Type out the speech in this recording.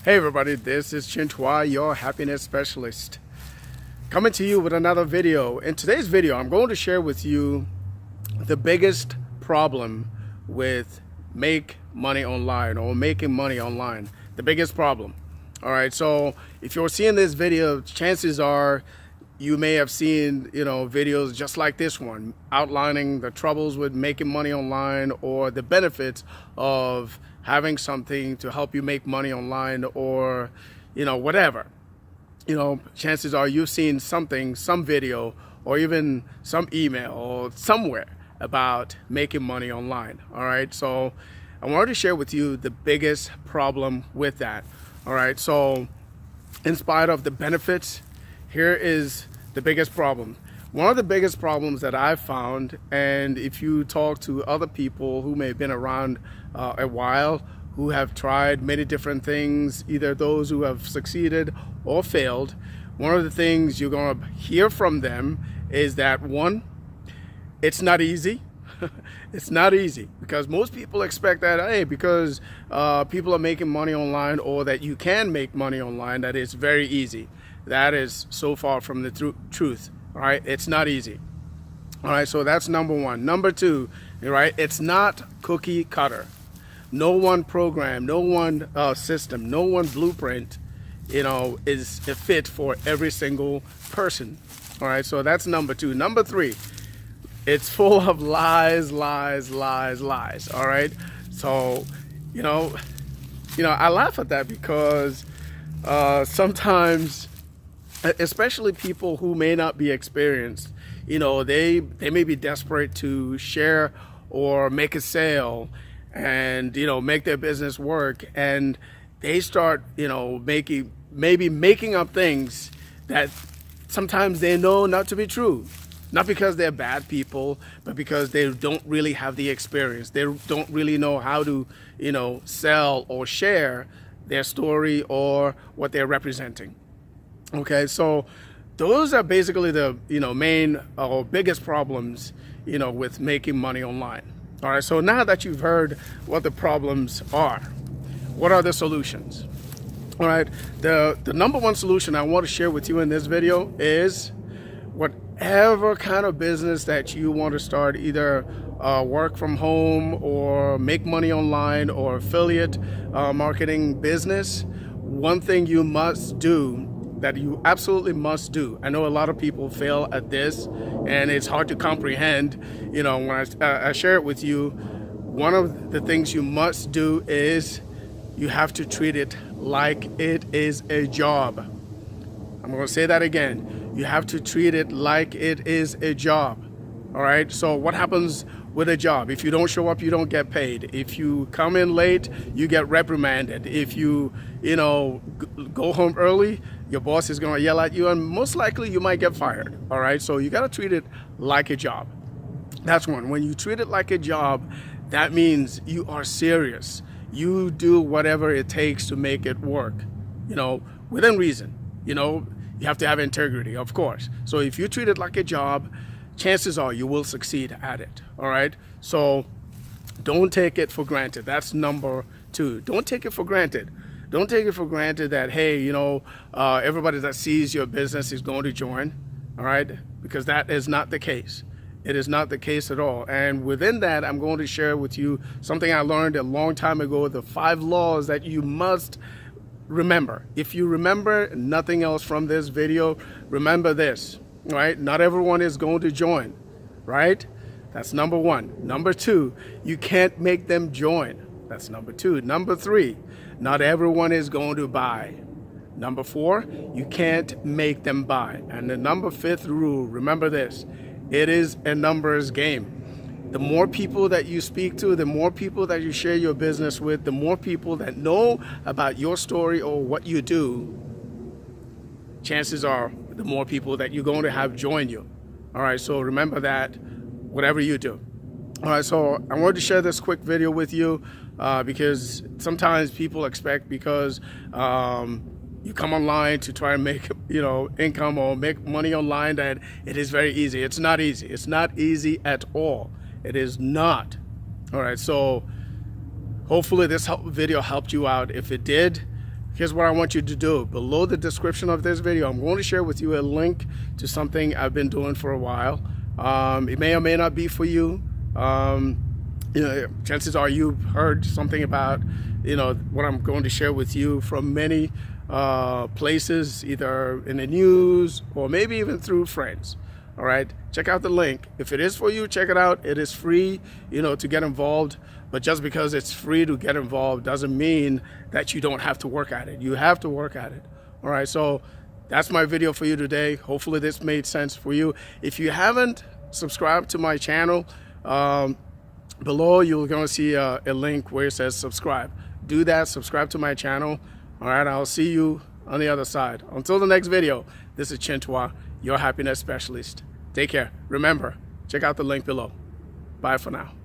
Hey everybody, this is Chintua, your happiness specialist, coming to you with another video. In today's video, I'm going to share with you the biggest problem with make money online or making money online. The biggest problem. All right, so if you're seeing this video, chances are you may have seen, videos just like this one outlining the troubles with making money online or the benefits of having something to help you make money online or, whatever. Chances are you've seen something, some video, or even some email or somewhere about making money online. All right, so I wanted to share with you the biggest problem with that. All right, so in spite of the benefits, here is the biggest problem. One of the biggest problems that I've found, and if you talk to other people who may have been around a while, who have tried many different things, either those who have succeeded or failed, one of the things you're going to hear from them is that, one, it's not easy. It's not easy because most people expect that, hey, because people are making money online or that you can make money online, that it's very easy. That is so far from the truth. All right, it's not easy. All right, so that's number one. Number two, right, it's not cookie cutter. No one program, no one system, no one blueprint, is a fit for every single person. All right, so that's number two. Number three, it's full of lies. All right, so I laugh at that because sometimes, especially people who may not be experienced, they may be desperate to share or make a sale and make their business work, and they start making up things that sometimes they know not to be true. Not because they're bad people, but because they don't really have the experience. They don't really know how to, sell or share their story or what they're representing. Okay, so those are basically the, main or biggest problems, with making money online. All right, so now that you've heard what the problems are, what are the solutions? All right, the number one solution I want to share with you in this video is whatever kind of business that you want to start, either work from home or make money online or affiliate marketing business, one thing you must do, that you absolutely must do. I know a lot of people fail at this and it's hard to comprehend. When I share it with you, one of the things you must do is you have to treat it like it is a job. I'm going to say that again. You have to treat it like it is a job. All right. So what happens with a job? If you don't show up, you don't get paid. If you come in late, you get reprimanded. If you, go home early, your boss is going to yell at you, and most likely you might get fired. All right. So you got to treat it like a job. That's one. When you treat it like a job, that means you are serious. You do whatever it takes to make it work, within reason. You have to have integrity, of course. So if you treat it like a job, chances are you will succeed at it. All right. So don't take it for granted. That's number two. Don't take it for granted. Don't take it for granted that, hey, everybody that sees your business is going to join. All right. Because that is not the case. It is not the case at all. And within that, I'm going to share with you something I learned a long time ago, the 5 laws that you must remember. If you remember nothing else from this video, remember this, right? Not everyone is going to join, right? That's number one. Number two, you can't make them join. That's number two. Number three, not everyone is going to buy. Number four, you can't make them buy. And the number 5th rule, remember this, it is a numbers game. The more people that you speak to, the more people that you share your business with, the more people that know about your story or what you do, chances are the more people that you're going to have join you. All right, so remember that, whatever you do. All right, so I wanted to share this quick video with you because sometimes people expect because you come online to try and make income or make money online that it is very easy. It's not easy. It's not easy at all. It is not. All right, so hopefully this video helped you out. If it did, here's what I want you to do. Below the description of this video, I'm going to share with you a link to something I've been doing for a while. It may or may not be for you. You know, chances are you've heard something about, you know, what I'm going to share with you from many places, either in the news or maybe even through friends. All right, check out the link. If it is for you, check it out. It is free, you know, to get involved. But just because it's free to get involved doesn't mean that you don't have to work at it. You have to work at it. All right, so that's my video for you today. Hopefully this made sense for you. If you haven't subscribed to my channel, below you're going to see a link where it says subscribe. Do that, subscribe to my channel. All right, I'll see you on the other side. Until the next video, this is Chintua, your happiness specialist. Take care. Remember, check out the link below. Bye for now.